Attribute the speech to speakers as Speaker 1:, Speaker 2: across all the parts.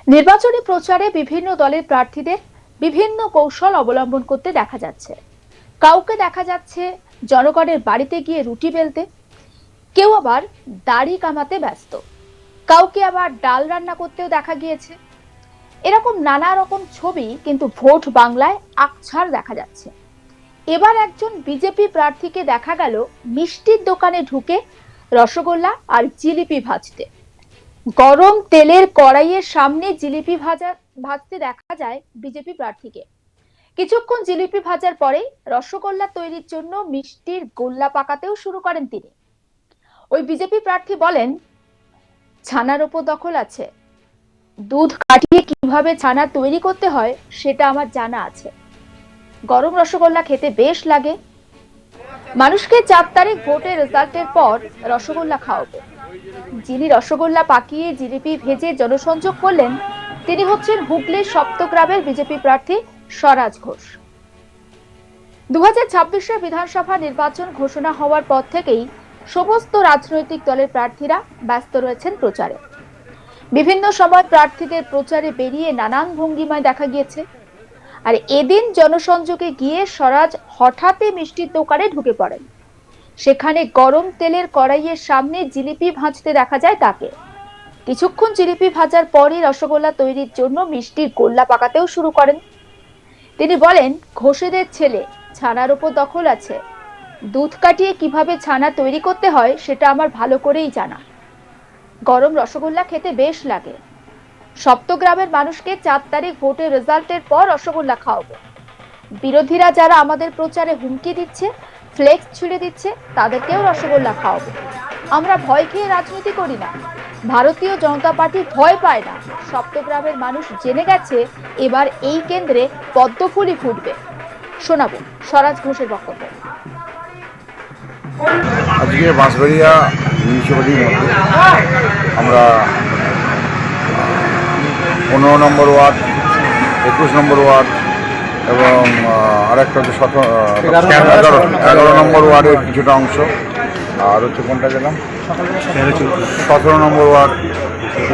Speaker 1: নির্বাচনী প্রচারে বিভিন্ন দলের প্রার্থীদের বিভিন্ন কৌশল অবলম্বন করতে দেখা যাচ্ছে। কাউকে দেখা যাচ্ছে জনগণের বাড়িতে গিয়ে রুটি বেলতে, কেউ আবার দাড়ি কামাতে ব্যস্ত, কাউকে আবার ডাল রান্না করতেও দেখা গিয়েছে। এরকম নানা রকম ছবি কিন্তু ভোট বাংলায় আকছার দেখা যাচ্ছে। এবার একজন বিজেপি প্রার্থীকে দেখা গেল মিষ্টির দোকানে ঢুকে রসগোল্লা আর জিলিপি ভাজতে। গরম তেলের কড়াইয়ের সামনে জিলিপি ভাজতে দেখা যায় বিজেপি প্রার্থীকে। কিছুক্ষণ জিলিপি ভাজার পরে রসগোল্লা তৈরির জন্য মিষ্টির গোল্লা পাকাতেও শুরু করেন তিনি। ওই বিজেপি প্রার্থী বলেন, ছানার ওপর দখল আছে, দুধ কাটিয়ে কিভাবে ছানা তৈরি করতে হয় সেটা আমার জানা আছে। গরম রসগোল্লা খেতে বেশ লাগে। মানুষকে ৪ তারিখ ভোটের রেজাল্টের পর রসগোল্লা খাওয়াবো। যিনি রসগোল্লা পাকিয়ে জিলিপি ভেজে জনসংযোগ করলেন তিনি হচ্ছেন হুগলির সপ্তগ্রামের বিজেপি প্রার্থী স্বরাজ ঘোষ। 2026-এর বিধানসভা নির্বাচন ঘোষণা হওয়ার পর থেকেই সমস্ত রাজনৈতিক দলের প্রার্থীরা ব্যস্ত রয়েছেন প্রচারে। বিভিন্ন সময় প্রার্থীদের প্রচারে বেরিয়ে নানান ভঙ্গিমায় দেখা গিয়েছে। আর এদিন জনসংযোগে গিয়ে স্বরাজ হঠাৎই মিষ্টির দোকানে ঢুকে পড়েন। সেখানে গরম তেলের কড়াইয়ের সামনে জিলিপি ভাজতে দেখা যায় তাকে। কিছুক্ষণ জিলিপি ভাজার পরই রসগোল্লা তৈরির জন্য মিষ্টির গোল্লা পাকাতেও শুরু করেন। তিনি বলেন, ঘোষেদের ছেলে, ছানার উপর দখল আছে, দুধ কাটিয়ে কিভাবে ছানা তৈরি করতে হয় সেটা আমার ভালো করেই জানা। গরম রসগোল্লা খেতে বেশ লাগে। সপ্তগ্রামের মানুষকে ৪ তারিখ ভোটের রেজাল্টের পর রসগোল্লা খাওয়াবো। বিরোধীরা যারা আমাদের প্রচারে হুমকি দিচ্ছে, ফ্লেক্স ছুড়ে দিচ্ছে, তাদেরকেও রসগোল্লা খাওয়াবো। আমরা ভয় খেয়ে রাজনীতি করি না। ভারতীয় জনতা পার্টি ভয় পায় না। সপ্তগ্রামের মানুষ জেনে গেছে এবার এই কেন্দ্রে পদ্মফুলই ফুটবে। শোনাবো স্বরাজ ঘোষের বক্তব্য।
Speaker 2: আজকে বাঁশবাড়িয়া মিউনিসিপ্যালিটির মধ্যে আমরা 15 নম্বর ওয়ার্ড, 21 নম্বর ওয়ার্ড এবং আরেকটা হচ্ছে 11 নম্বর ওয়ার্ডের কিছুটা অংশ, আর হচ্ছে কোনটা গেলাম 17 নম্বর ওয়ার্ড,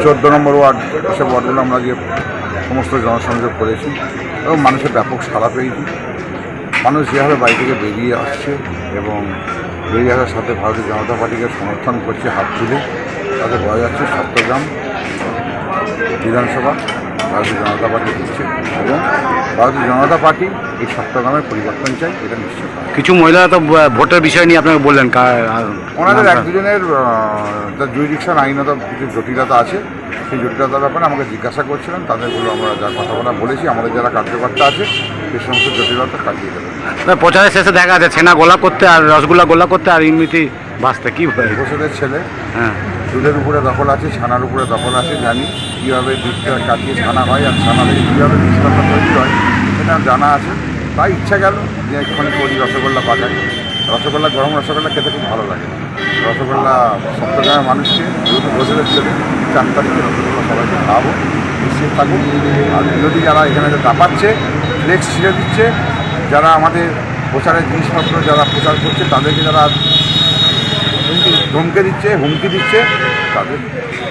Speaker 2: 14 নম্বর ওয়ার্ড, এসব ওয়ার্ডগুলো আমরা গিয়ে সমস্ত জনসংযোগ করেছি এবং মানুষের ব্যাপক সাড়া পেয়েছি। মানুষ যেভাবে বাড়ি থেকে বেরিয়ে আসছে এবং বেরিয়ে আসার সাথে ভারতীয় জনতা পার্টিকে সমর্থন করছে হাত তুলে, তাতে বোঝা যাচ্ছে সপ্তগ্রাম বিধানসভা ভারতীয় জনতা পার্টি দিচ্ছে এবং ভারতীয় জনতা পার্টি এই সপ্তগ্রামের পরিবর্তন চাই, এটা নিশ্চিত।
Speaker 3: কিছু মহিলারা তো ভোটের বিষয় নিয়ে আপনাকে বললেন,
Speaker 2: ওনাদের এক দুজনের জুরিডিকশন আইনত কিছু জটিলতা আছে, সেই জটিলতার ব্যাপারে আমাকে জিজ্ঞাসা করছিলেন। তাদেরগুলো আমরা যা কথা বলেছি, আমাদের যারা কার্যকর্তা আছে সেই সমস্ত জটিলতা কাটিয়ে দেবেন।
Speaker 3: প্রচারের শেষে দেখা যাচ্ছে ছানা গোলা করতে আর রসগোল্লা গোলা করতে আর ইমনিটি বাঁচতে কি
Speaker 2: ঘোষেদের ছেলে,
Speaker 3: হ্যাঁ,
Speaker 2: দুধের উপরে দখল আছে, ছানার উপরে দখল আছে, জানি কীভাবে দুধটা কাটিয়ে ছানা হয় আর ছানা থেকে কীভাবে মিষ্টান্ন তৈরি হয় সেটা জানা আছে। তাই ইচ্ছা গেল যে এখানে করি রসগোল্লা পাকাই। রসগোল্লা, গরম রসগোল্লা খেতে খুব ভালো লাগে। রসগোল্লা সপ্তগ্রামের মানুষকে, যেহেতু ঘোষেদের ছেলে, 4 তারিখে রসগোল্লা সবাইকে খাওয়াবো, নিশ্চিত থাকুন। আর বিরোধী যারা এখানে দাপাচ্ছে, ফ্লেক্স ছিঁড়ে দিচ্ছে, যারা আমাদের প্রচারের জিনিসপত্র যারা প্রচার করছে, তাদেরকে যারা ধমকে দিচ্ছে, হুমকি দিচ্ছে,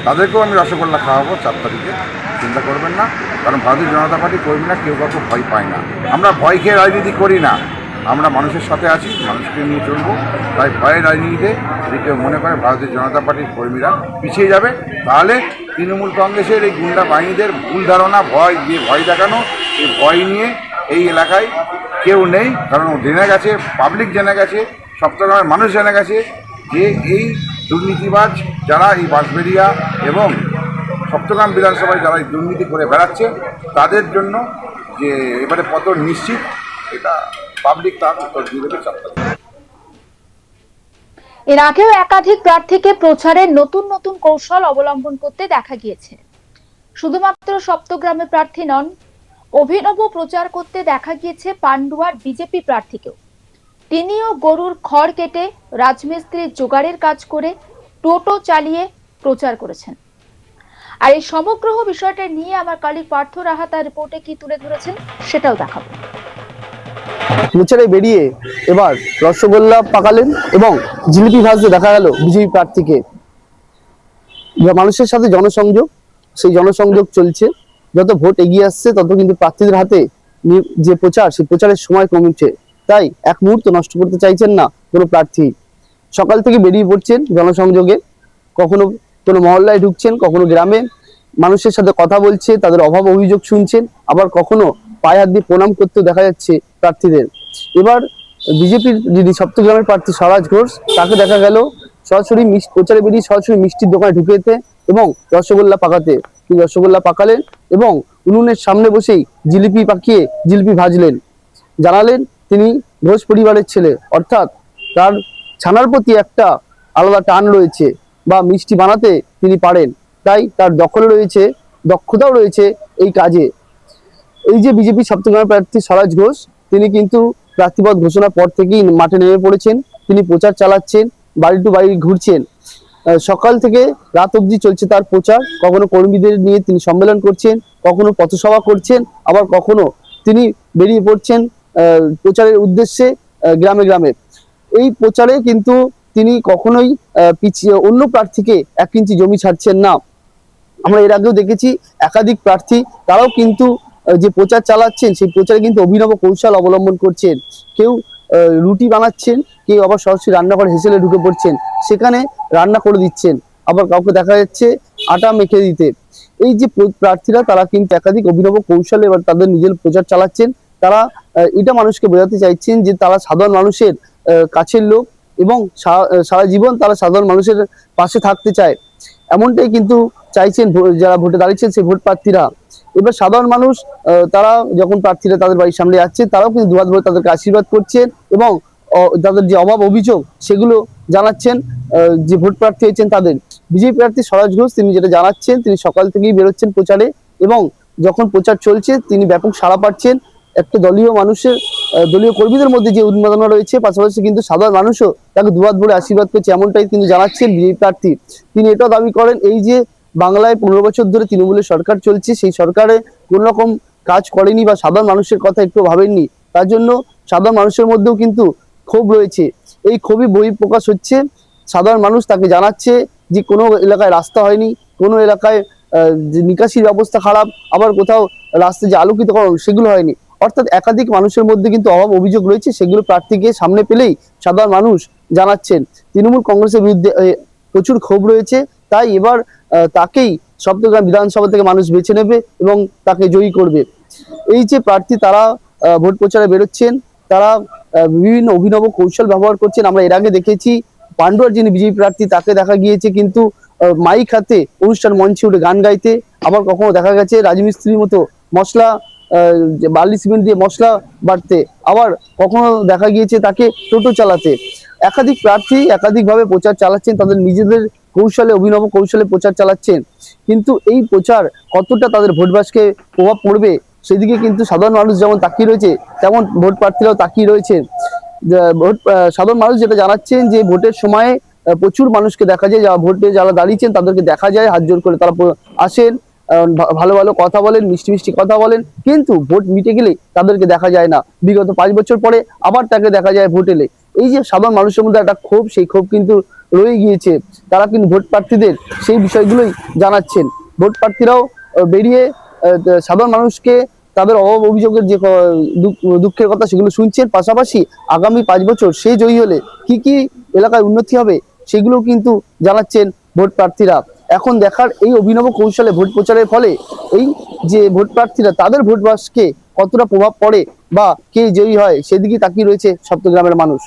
Speaker 2: তাদেরকেও আমি রসগোল্লা খাওয়াবো 4 তারিখে। চিন্তা করবেন না, কারণ ভারতীয় জনতা পার্টি কর্মীরা কেউ কাউকে ভয় পায় না। আমরা ভয় খেয়ে রাজনীতি করি না, আমরা মানুষের সাথে আছি, মানুষকে নিয়ে চলবো। তাই ভয়ের রাজনীতিতে যদি কেউ মনে করে ভারতীয় জনতা পার্টির কর্মীরা পিছিয়ে যাবে, তাহলে তৃণমূল কংগ্রেসের এই গুন্ডা বাহিনীদের ভুল ধারণা, ভয় দেখানো, এই ভয় নিয়ে এই এলাকায় কেউ নেই। কারণ জেনে গেছে, পাবলিক জেনে গেছে, সপ্তগ্রামের মানুষ জেনে গেছে যে এই দুর্নীতিবাজ যারা এই বাঁশবেড়িয়া এবং সপ্তগ্রাম বিধানসভায় যারা এই দুর্নীতি করে বেড়াচ্ছে, তাদের জন্য যে এবারে পতন নিশ্চিত, এটা পাবলিক তার উত্তর দিয়ে দেবে।
Speaker 1: এর আগেও একাধিক প্রার্থীকে প্রচারে নতুন নতুন কৌশল অবলম্বন করতে দেখা গিয়েছে। শুধুমাত্র সপ্তগ্রামের প্রার্থী নন, অভিনব প্রচার করতে দেখা গিয়েছে পান্ডুয়ার বিজেপি প্রার্থীকেও। তিনিও গরুর খড় কেটে রাজমিস্ত্রির জোগাড়ের কাজ করে টোটো চালিয়ে প্রচার করেছেন। আর এই সমগ্র বিষয়টা নিয়ে আমার কলিগ পার্থ রাহা তার রিপোর্টে কি তুলে ধরেছেন সেটাও দেখাবো।
Speaker 4: প্রচারে বেরিয়ে এবার রসগোল্লা পাকালেন এবং জিলিপি ভাজতে দেখা গেল বিজেপি প্রার্থীকে। মানুষের সাথে জনসংযোগ, সেই জনসংযোগ চলছে। যত ভোট এগিয়ে আসছে তত কিন্তু প্রার্থীদের হাতে যে প্রচার, সেই প্রচারের সময় কমছে। তাই এক মুহূর্ত নষ্ট করতে চাইছেন না কোনো প্রার্থী। সকাল থেকে বেরিয়ে পড়ছেন জনসংযোগে, কখনো কোনো মহল্লায় ঢুকছেন, কখনো গ্রামে মানুষের সাথে কথা বলছে, তাদের অভাব অভিযোগ শুনছেন, আবার কখনো পায়ে হাত দিয়ে প্রণাম করতেও দেখা যাচ্ছে প্রার্থীদের। এবার বিজেপির যিনি সপ্তগ্রামের প্রার্থী স্বরাজ ঘোষ, তাকে দেখা গেল সরাসরি প্রচারে বেরিয়ে সরাসরি মিষ্টির দোকানে ঢুকে যেতে এবং রসগোল্লা পাকাতে। তিনি রসগোল্লা পাকালেন এবং উনুনের সামনে বসেই জিলিপি পাকিয়ে জিলিপি ভাজলেন। জানালেন তিনি ঘোষ পরিবারের ছেলে, অর্থাৎ তার ছানার প্রতি একটা আলাদা টান রয়েছে বা মিষ্টি বানাতে তিনি পারেন, তাই তার দখল রয়েছে, দক্ষতাও রয়েছে এই কাজে। এই যে বিজেপি সপ্তগ্রামের প্রার্থী স্বরাজ ঘোষ, তিনি কিন্তু প্রার্থীপদ ঘোষণার পর থেকেই মাঠে নেমে পড়েছেন। তিনি প্রচার চালাচ্ছেন, বাড়ি টু বাড়ি ঘুরছেন। সকাল থেকে রাত অবধি চলছে তার প্রচার। কখনো কর্মীদের নিয়ে তিনি সম্মেলন করছেন, কখনো পথসভা করছেন, আবার কখনো তিনি বেরিয়ে পড়ছেন প্রচারের উদ্দেশ্যে গ্রামে গ্রামে। এই প্রচারে কিন্তু তিনি কখনোই পিছিয়ে অন্য প্রার্থীকে 1 ইঞ্চি জমি ছাড়ছেন না। আমরা এর আগেও দেখেছি একাধিক প্রার্থী তারাও কিন্তু যে প্রচার চালাচ্ছেন, সেই প্রচারে কিন্তু অভিনব কৌশল অবলম্বন করছেন। কেউ রুটি বানাচ্ছেন, কেউ আবার সরাসরি রান্নাঘরে হেসেলে ঢুকে পড়ছেন, সেখানে রান্না করে দিচ্ছেন, আবার কাউকে দেখা যাচ্ছে আটা মেখে দিতে। এই যে প্রার্থীরা, তারা কিন্তু একাধিক অভিনব কৌশলে এবার তাদের নিজের প্রচার চালাচ্ছেন। তারা এটা মানুষকে বোঝাতে চাইছেন যে তারা সাধারণ মানুষের কাছের লোক এবং সারা জীবন তারা সাধারণ মানুষের পাশে থাকতে চায়। এমনটাই কিন্তু চাইছেন যারা ভোটে দাঁড়িয়েছেন সেই ভোট প্রার্থীরা। এবার সাধারণ মানুষ তারা যখন প্রার্থীরা তাদের বাড়ির সামনে যাচ্ছে, তারাও কিন্তু দুহাত ভরে তাদেরকে আশীর্বাদ করছেন এবং তাদের যে অভাব অভিযোগ সেগুলো জানাচ্ছেন যে ভোট প্রার্থী হয়েছেন তাদের। বিজেপি প্রার্থী স্বরাজ ঘোষ তিনি যেটা জানাচ্ছেন, তিনি সকাল থেকেই বেরোচ্ছেন প্রচারে এবং যখন প্রচার চলছে তিনি ব্যাপক সাড়া পাচ্ছেন। একটা দলীয় কর্মীদের মধ্যে যে উন্মাদনা রয়েছে, পাশাপাশি কিন্তু সাধারণ মানুষও তাকে দুহাত ভরে আশীর্বাদ করছে, এমনটাই তিনি জানাচ্ছেন বিজেপি প্রার্থী। তিনি এটাও দাবি করেন, এই যে বাংলায় 15 বছর ধরে তৃণমূলের সরকার চলছে, সেই সরকারে কোন রকম কাজ করেনি বা সাধারণ মানুষের কথা একটু ভাবেননি। তার জন্য সাধারণ মানুষের মধ্যেও কিন্তু ক্ষোভ রয়েছে। এই ক্ষোভই বহিঃপ্রকাশ হচ্ছে। সাধারণ মানুষ তাকে জানাচ্ছে যে কোনো এলাকায় রাস্তা হয়নি, কোনো এলাকায় যে নিকাশির ব্যবস্থা খারাপ, আবার কোথাও রাস্তা যে আলোকিতকরণ সেগুলো হয়নি। অর্থাৎ একাধিক মানুষের মধ্যে কিন্তু অভাব অভিযোগ রয়েছে, সেগুলো প্রার্থীকে সামনে পেলেই সাধারণ মানুষ জানাচ্ছেন। তৃণমূল কংগ্রেসের বিরুদ্ধে প্রচুর ক্ষোভ রয়েছে, তাই এবার তাকেই সপ্তগ্রাম বিধানসভা থেকে মানুষ বেছে নেবে এবং তাকে জয়ী করবে। এই যে প্রার্থী তারা ভোট প্রচারে বেরোচ্ছেন, তারা বিভিন্ন অভিনব কৌশল ব্যবহার করছেন। আমরা এর আগে দেখেছি পান্ডুয়ার যিনি বিজেপি প্রার্থী, তাকে দেখা গিয়েছে কিন্তু মাইক হাতে অনুষ্ঠান মঞ্চে উঠে গান গাইতে, আবার কখনো দেখা গেছে রাজমিস্ত্রির মতো মশলা বালি সিমেন্ট দিয়ে মশলা বাটতে, আবার কখনো দেখা গিয়েছে তাকে টোটো চালাতে। একাধিক প্রার্থী একাধিকভাবে প্রচার চালাচ্ছেন, তাদের নিজেদের কৌশলে অভিনব কৌশলে প্রচার চালাচ্ছেন। কিন্তু এই প্রচার কতটা তাদের ভোটবাসকে প্রভাব পড়বে সেদিকে কিন্তু সাধারণ মানুষ যেমন তাকিয়ে রয়েছে, তেমন ভোট প্রার্থীরাও তাকিয়ে রয়েছেন। সাধারণ মানুষ যেটা জানাচ্ছেন যে ভোটের সময় প্রচুর মানুষকে দেখা যায়, যারা দাঁড়িয়েছেন তাদেরকে দেখা যায়, হাত জোর করে তারা আসেন, ভালো ভালো কথা বলেন, মিষ্টি মিষ্টি কথা বলেন, কিন্তু ভোট মিটে গেলে তাদেরকে দেখা যায় না। বিগত 5 বছর পরে আবার তাকে দেখা যায় ভোট এলে। এই যে সাধারণ মানুষের মধ্যে একটা ক্ষোভ, সেই ক্ষোভ কিন্তু রয়ে গিয়েছে। তারা কিন্তু ভোট প্রার্থীদের সেই বিষয়গুলোই জানাচ্ছেন। ভোট প্রার্থীরাও বেরিয়ে সাধারণ মানুষকে তাদের অভাব অভিযোগের যে দুঃখের কথা সেগুলো শুনছেন, পাশাপাশি আগামী 5 বছর সে জয়ী হলে কি কি এলাকায় উন্নতি হবে সেগুলো কিন্তু জানাচ্ছেন ভোট প্রার্থীরা। এখন দেখার এই অভিনব কৌশলে ভোট প্রচারের ফলে এই যে ভোট প্রার্থীরা তাদের ভোট বাক্সে কতটা প্রভাব পড়ে বা কে জয়ী হয় সেদিকে তাকিয়ে রয়েছে সপ্তগ্রামের মানুষ।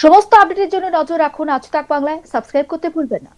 Speaker 1: সমস্ত আপডেটের জন্য নজর রাখুন আজ তাক বাংলায়। সাবস্ক্রাইব করতে ভুলবেন না।